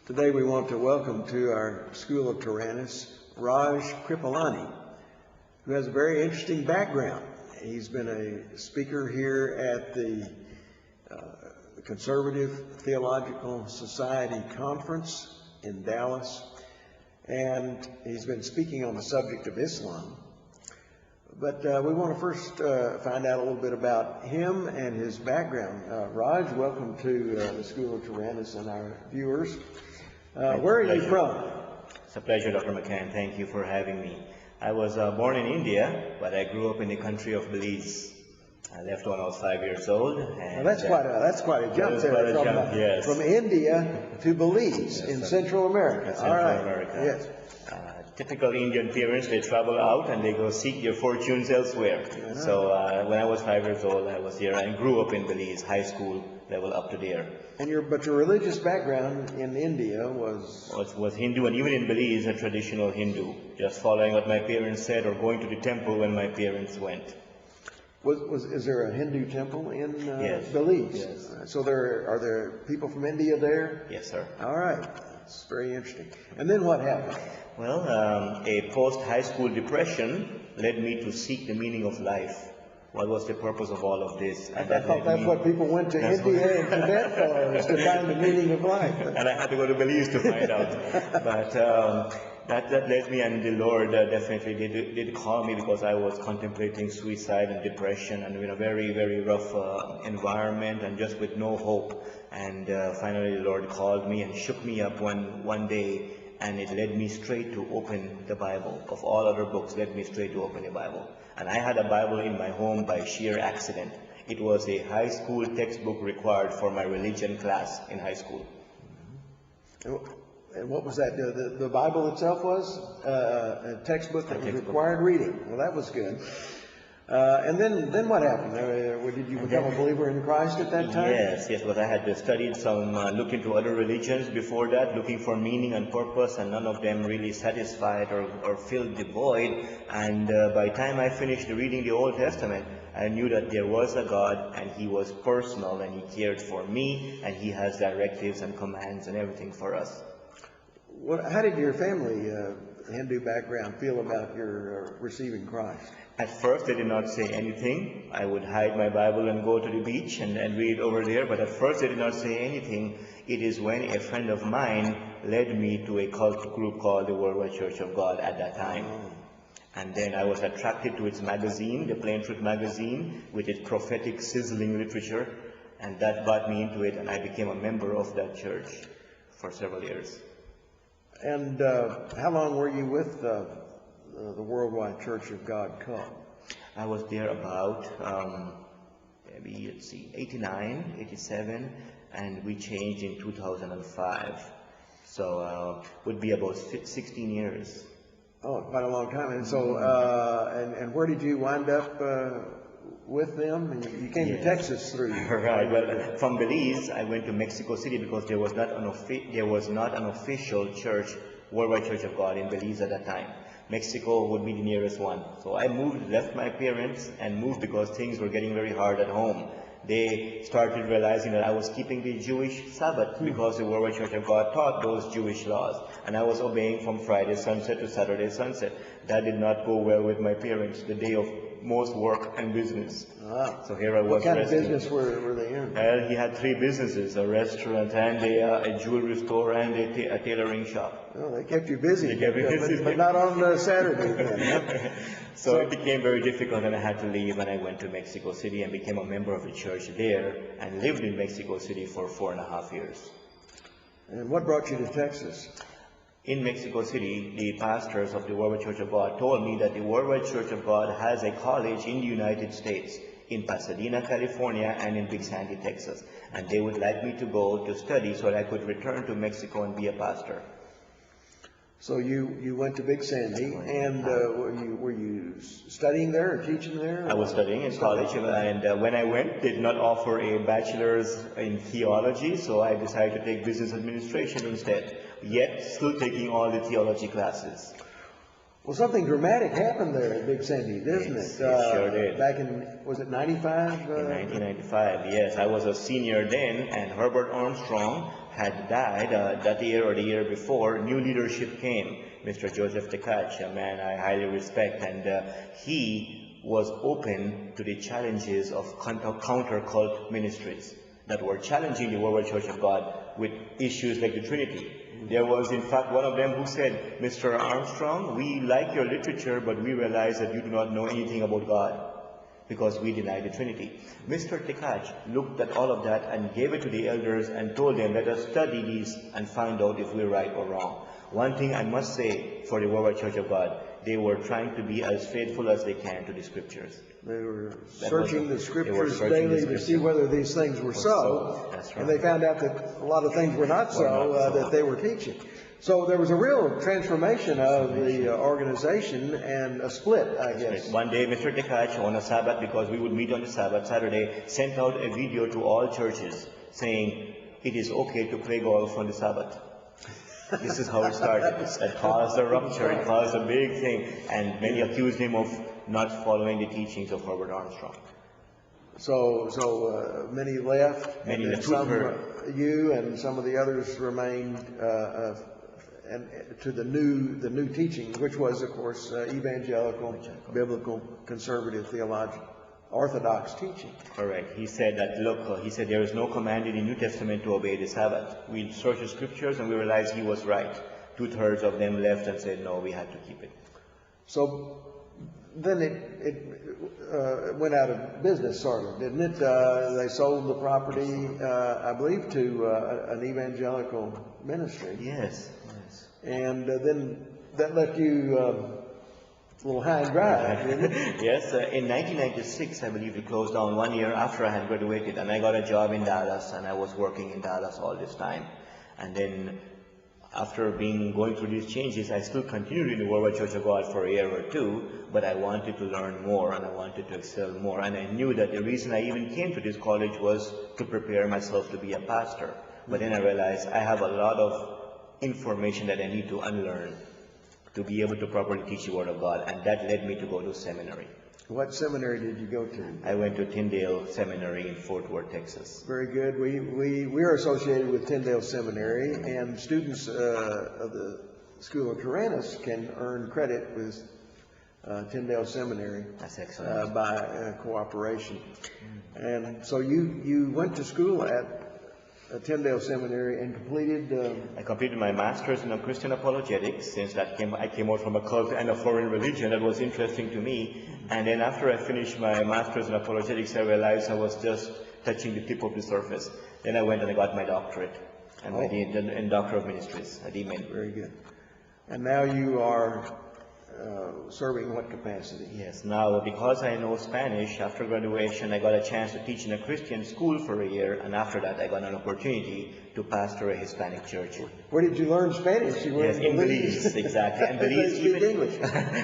Today we want to welcome to our School of Tyrannus Raj Kaipalani, who has a very interesting background. He's been a speaker here at the Conservative Theological Society Conference in Dallas, and he's been speaking on the subject of Islam. But we want to first find out a little bit about him and his background. Raj, welcome to the School of Tyrannus and our viewers. Where are you from? It's a pleasure, Dr. McCann. Thank you for having me. I was born in India, but I grew up in the country of Belize. I left when I was 5 years old. And that's quite a jump there from India to Belize in Central America. Central America. Yes. Typical Indian parents, they travel out and they go seek their fortunes elsewhere. So when I was 5 years old, I was here and grew up in Belize, high school level up to there. And your religious background in India was Hindu, and even in Belize, a traditional Hindu, just following what my parents said or going to the temple when my parents went. Is there a Hindu temple in Yes. Belize? Yes. So are there people from India there? Yes, sir. All right. That's very interesting. And then what happened? Well, a post-high school depression led me to seek the meaning of life. What was the purpose of all of this? And I thought that's what people went to India and Tibet for, is to find the meaning of life. And I had to go to Belize to find out. But that led me, and the Lord definitely did call me, because I was contemplating suicide and depression and in a very, very rough environment and just with no hope. And finally the Lord called me and shook me up one day, and it led me straight to open the Bible. Of all other books, led me straight to open the Bible. And I had a Bible in my home by sheer accident. It was a high school textbook required for my religion class in high school. And what was that? The Bible itself was a textbook that was required reading. Well, that was good. And then what happened? Did you become a believer in Christ at that time? Yes, but I had studied some, looked into other religions before that, looking for meaning and purpose, and none of them really satisfied or filled the void. And by the time I finished reading the Old Testament, I knew that there was a God, and He was personal, and He cared for me, and He has directives and commands and everything for us. How did your family, Hindu background, feel about your receiving Christ? At first, they did not say anything. I would hide my Bible and go to the beach and read over there. But at first, they did not say anything. It is when a friend of mine led me to a cult group called the Worldwide Church of God at that time. And then I was attracted to its magazine, the Plain Truth magazine, with its prophetic, sizzling literature. And that got me into it, and I became a member of that church for several years. And how long were you with the Worldwide Church of God Cult? I was there about, maybe, 89, 87, and we changed in 2005. So would be about 16 years. Oh, quite a long time. And so, and where did you wind up with them? And you came to Texas through. Right. Well, from Belize, I went to Mexico City because there was not an official church, Worldwide Church of God, in Belize at that time. Mexico would be the nearest one. So I left my parents and moved because things were getting very hard at home. They started realizing that I was keeping the Jewish Sabbath because the Worldwide Church of God taught those Jewish laws. And I was obeying from Friday sunset to Saturday sunset. That did not go well with my parents, the day of most work and business. So here I was. What kind resting. of business were they in? Well, he had 3 businesses, a restaurant and a jewelry store and a tailoring shop. Well, they kept you busy. They kept me busy. But not on Saturday then. So it became very difficult, and I had to leave, and I went to Mexico City and became a member of the church there and lived in Mexico City for 4.5 years. And what brought you to Texas? In Mexico City, the pastors of the Worldwide Church of God told me that the Worldwide Church of God has a college in the United States, in Pasadena, California, and in Big Sandy, Texas. And they would like me to go to study so that I could return to Mexico and be a pastor. So you went to Big Sandy, and were you studying there or teaching there? I was studying in college, and when I went, they did not offer a bachelor's in theology, so I decided to take business administration instead, yet still taking all the theology classes. Well, something dramatic happened there at Big Sandy, didn't Yes, it? it sure did. Back in, was it 95? In 1995, yes. I was a senior then, and Herbert Armstrong had died that year or the year before. New leadership came. Mr. Joseph Tkach, a man I highly respect, and he was open to the challenges of counter-cult ministries that were challenging the Worldwide Church of God with issues like the Trinity. There was, in fact, one of them who said, Mr. Armstrong, we like your literature, but we realize that you do not know anything about God, because we deny the Trinity. Mr. Tkach looked at all of that and gave it to the elders and told them, let us study these and find out if we're right or wrong. One thing I must say for the Worldwide Church of God, they were trying to be as faithful as they can to the Scriptures. They were searching the Scriptures daily to see whether these things were so. That's right. And they found out that a lot of things were not so, that they were teaching. So there was a real transformation of the organization and a split, I guess. One day, Mr. Tkach, on a Sabbath, because we would meet on the Sabbath, Saturday, sent out a video to all churches saying, it is okay to play golf on the Sabbath. This is how it started. That caused a rupture, it caused a big thing, and many accused him of not following the teachings of Herbert Armstrong. So many left, Many and then left. some, you and some of the others remained and to the new teaching, which was, of course, evangelical, biblical, conservative, theological, orthodox teaching. Correct. He said that, look, he said there is no command in the New Testament to obey the Sabbath. We searched the Scriptures and we realized he was right. 2/3 of them left and said, no, we had to keep it. So then it went out of business, sort of, didn't it? They sold the property, I believe, to an evangelical ministry. Yes. And then that left you a little high and dry, didn't it? Yes. In 1996, I believe it closed down 1 year after I had graduated, and I got a job in Dallas, and I was working in Dallas all this time. And then after going through these changes, I still continued in the Worldwide Church of God for a year or two, but I wanted to learn more and I wanted to excel more. And I knew that the reason I even came to this college was to prepare myself to be a pastor. But then I realized I have a lot of information that I need to unlearn to be able to properly teach the Word of God, and that led me to go to seminary. What seminary did you go to? I went to Tyndale Seminary in Fort Worth, Texas. Very good. We're associated with Tyndale Seminary, and students of the School of Tyrannus can earn credit with Tyndale Seminary. That's excellent. By cooperation. And so you went to school at Tyndale Seminary and completed... I completed my master's in Christian apologetics, since I came out from a cult and a foreign religion. That was interesting to me. And then after I finished my master's in apologetics, I realized I was just touching the tip of the surface. Then I went and I got my doctorate and Doctor of Ministries, a DMin. Very good. And now you are serving what capacity? Yes, now because I know Spanish, after graduation I got a chance to teach in a Christian school for a year, and after that I got an opportunity to pastor a Hispanic church. Where did you learn Spanish? Yes, in Belize, exactly. And Belize speak English.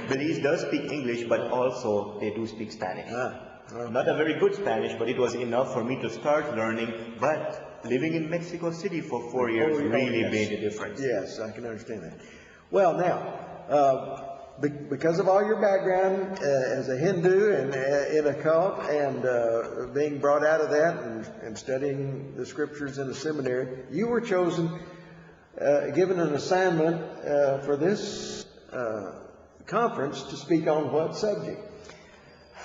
Belize does speak English, but also they do speak Spanish. Not a very good Spanish, but it was enough for me to start learning. But living in Mexico City for 4 years really made a difference. Yes, I can understand that. Well, now, because of all your background as a Hindu and in a cult, and being brought out of that and studying the Scriptures in a seminary, you were chosen, given an assignment for this conference to speak on what subject?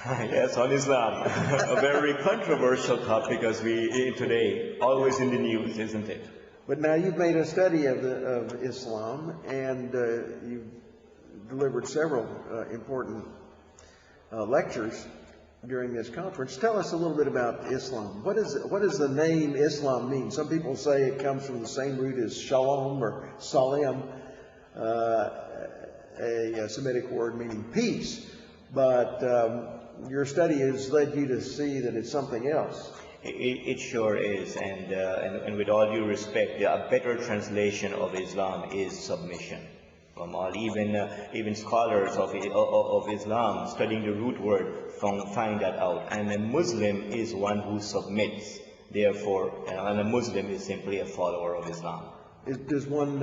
Yes, on Islam. A very controversial topic as today, always in the news, isn't it? But now you've made a study of Islam, and you've delivered several important lectures during this conference. Tell us a little bit about Islam. What does the name Islam mean? Some people say it comes from the same root as shalom or salam, a Semitic word meaning peace. But your study has led you to see that it's something else. It sure is, and with all due respect, a better translation of Islam is submission. Even scholars of Islam studying the root word find that out. And a Muslim is one who submits. Therefore, and a Muslim is simply a follower of Islam. Does one,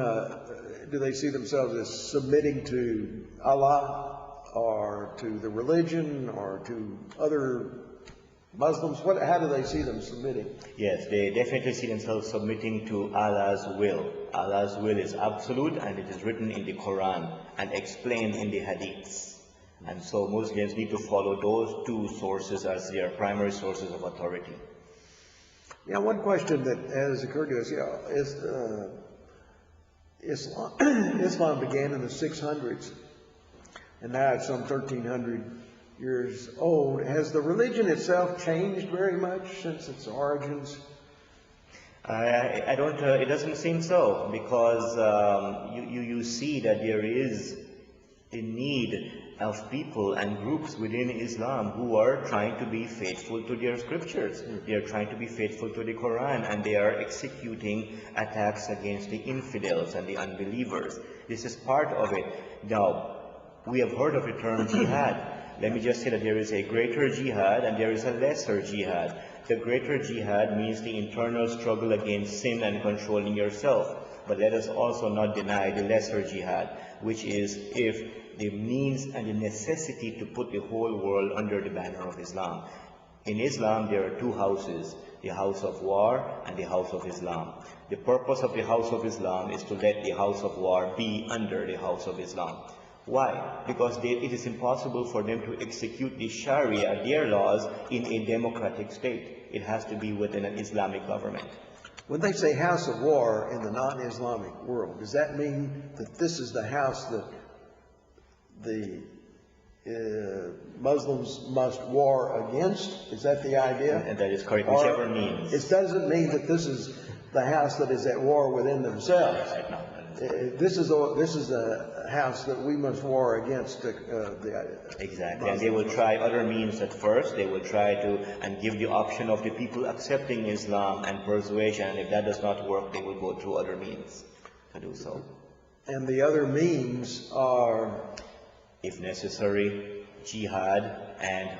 do they see themselves as submitting to Allah or to the religion or to other Muslims? How do they see them submitting? Yes, they definitely see themselves submitting to Allah's will. Allah's will is absolute, and it is written in the Quran and explained in the Hadiths. And so Muslims need to follow those two sources as their primary sources of authority. Yeah, one question that has occurred to us, is Islam began in the 600s, and now it's some 1,300 years old. Has the religion itself changed very much since its origins? I don't. It doesn't seem so, because you see that there is a need of people and groups within Islam who are trying to be faithful to their scriptures. They are trying to be faithful to the Quran, and they are executing attacks against the infidels and the unbelievers. This is part of it. Now, we have heard of the term jihad. Let me just say that there is a greater jihad and there is a lesser jihad. The greater jihad means the internal struggle against sin and controlling yourself. But let us also not deny the lesser jihad, which is if the means and the necessity to put the whole world under the banner of Islam. In Islam, there are two houses, the house of war and the house of Islam. The purpose of the house of Islam is to let the house of war be under the house of Islam. Why? Because it is impossible for them to execute the Sharia, their laws, in a democratic state. It has to be within an Islamic government. When they say house of war in the non-Islamic world, does that mean that this is the house that the Muslims must war against? Is that the idea? And that is correct, whichever means. It doesn't mean that this is the house that is at war within themselves. No. This is a house that we must war against exactly, and they will try other means at first. They will try to and give the option of the people accepting Islam and persuasion, and if that does not work, they will go through other means to do so. And the other means are, if necessary, jihad and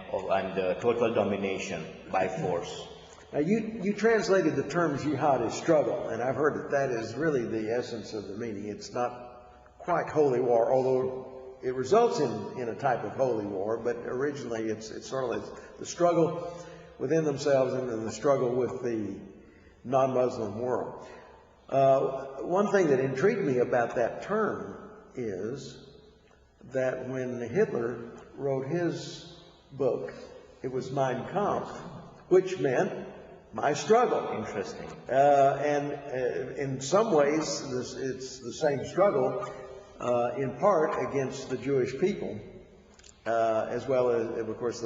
total domination by force. Now, you translated the term jihad as struggle, and I've heard that is really the essence of the meaning. It's not quite holy war, although it results in a type of holy war, but originally it's sort of like the struggle within themselves and then the struggle with the non-Muslim world. One thing that intrigued me about that term is that when Hitler wrote his book, it was Mein Kampf, which meant my struggle. Interesting. And in some ways, it's the same struggle, in part against the Jewish people, as well as, of course,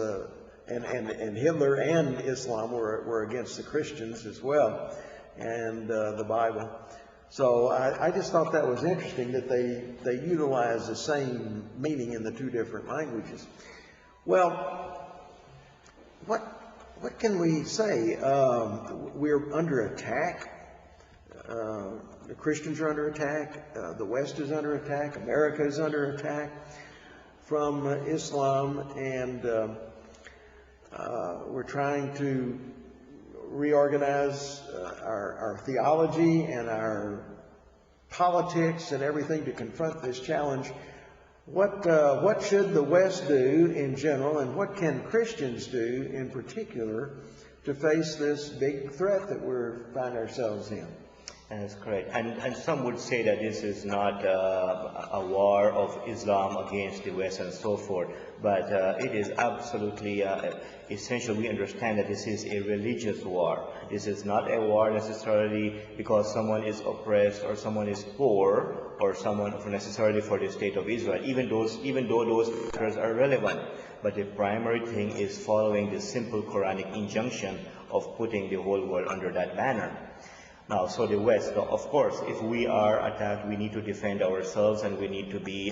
and Hitler and Islam were against the Christians as well, and the Bible. So I just thought that was interesting that they utilize the same meaning in the two different languages. Well, what can we say? We're under attack. The Christians are under attack. The West is under attack. America is under attack from Islam, and we're trying to reorganize our theology and our politics and everything to confront this challenge. What should the West do in general, and what can Christians do in particular to face this big threat that we find ourselves in? That's correct. And some would say that this is not a war of Islam against the West and so forth, but it is absolutely essential we understand that this is a religious war. This is not a war necessarily because someone is oppressed or someone is poor or someone necessarily for the state of Israel, even though those factors are relevant. But the primary thing is following the simple Quranic injunction of putting the whole world under that banner. Now, so the West, of course, if we are attacked, we need to defend ourselves, and we need to be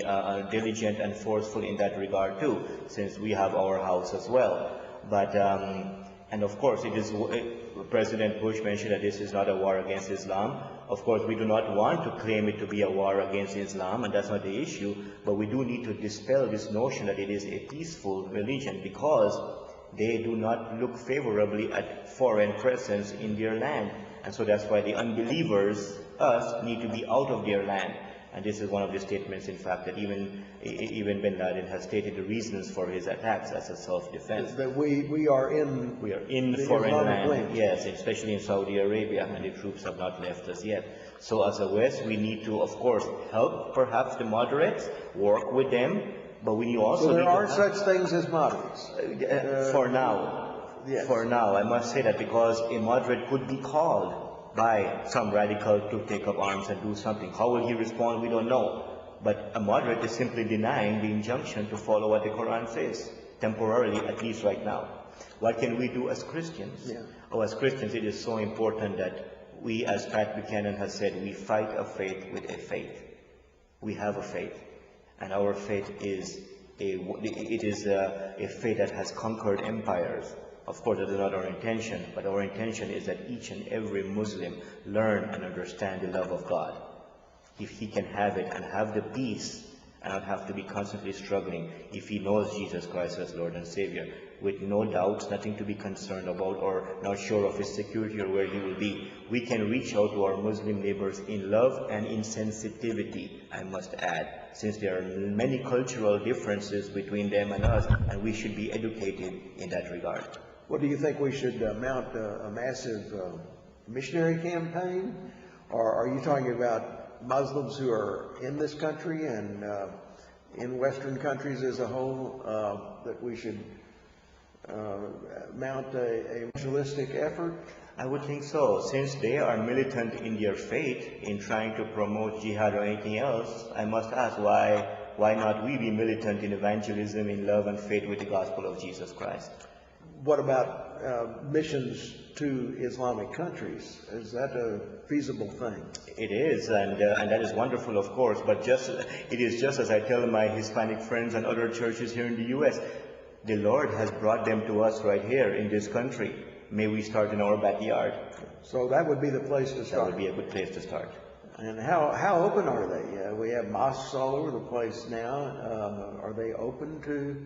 diligent and forceful in that regard too, since we have our house as well. But, and of course, President Bush mentioned that this is not a war against Islam. Of course, we do not want to claim it to be a war against Islam, and that's not the issue, but we do need to dispel this notion that it is a peaceful religion, because they do not look favorably at foreign presence in their land. And so that's why the unbelievers, us, need to be out of their land. And this is one of the statements, in fact, that even bin Laden has stated the reasons for his attacks as a self-defense. That we are in the foreign Islamic land, link. yes, especially in Saudi Arabia, and the troops have not left us yet. So as a West, we need to, of course, help perhaps the moderates, work with them, but we also So there need are to such things as moderates. for now. Yes. For now, I must say that, because a moderate could be called by some radical to take up arms and do something. How will he respond? We don't know. But a moderate is simply denying the injunction to follow what the Quran says, temporarily, at least right now. What can we do as Christians? Yeah. Oh, as Christians, it is so important that we, as Pat Buchanan has said, we fight a faith with a faith. We have a faith, and our faith is a faith that has conquered empires. Of course, that is not our intention, but our intention is that each and every Muslim learn and understand the love of God. If he can have it and have the peace and not have to be constantly struggling, if he knows Jesus Christ as Lord and Savior, with no doubts, nothing to be concerned about, or not sure of his security or where he will be, we can reach out to our Muslim neighbors in love and in sensitivity, I must add, since there are many cultural differences between them and us, and we should be educated in that regard. What do you think, we should mount a massive missionary campaign? Or are you talking about Muslims who are in this country and in Western countries as a whole, that we should mount a evangelistic effort? I would think so. Since they are militant in their faith, in trying to promote jihad or anything else, I must ask, why not we be militant in evangelism, in love and faith with the gospel of Jesus Christ? What about missions to Islamic countries? Is that a feasible thing? It is, and that is wonderful, of course, but it is just as I tell my Hispanic friends and other churches here in the U.S., the Lord has brought them to us right here in this country. May we start in our backyard. So that would be the place to start. That would be a good place to start. And how open are they? We have mosques all over the place now. Are they open to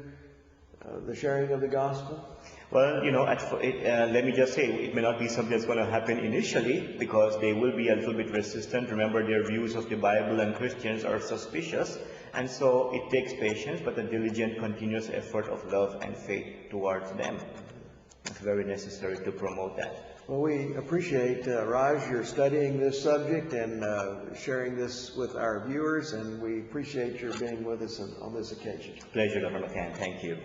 the sharing of the gospel? Well, let me just say, it may not be something that's going to happen initially, because they will be a little bit resistant. Remember, their views of the Bible and Christians are suspicious, and so it takes patience, but a diligent, continuous effort of love and faith towards them. It's very necessary to promote that. Well, we appreciate, Raj, your studying this subject and sharing this with our viewers, and we appreciate your being with us on this occasion. Pleasure, Dr. McCann. Thank you.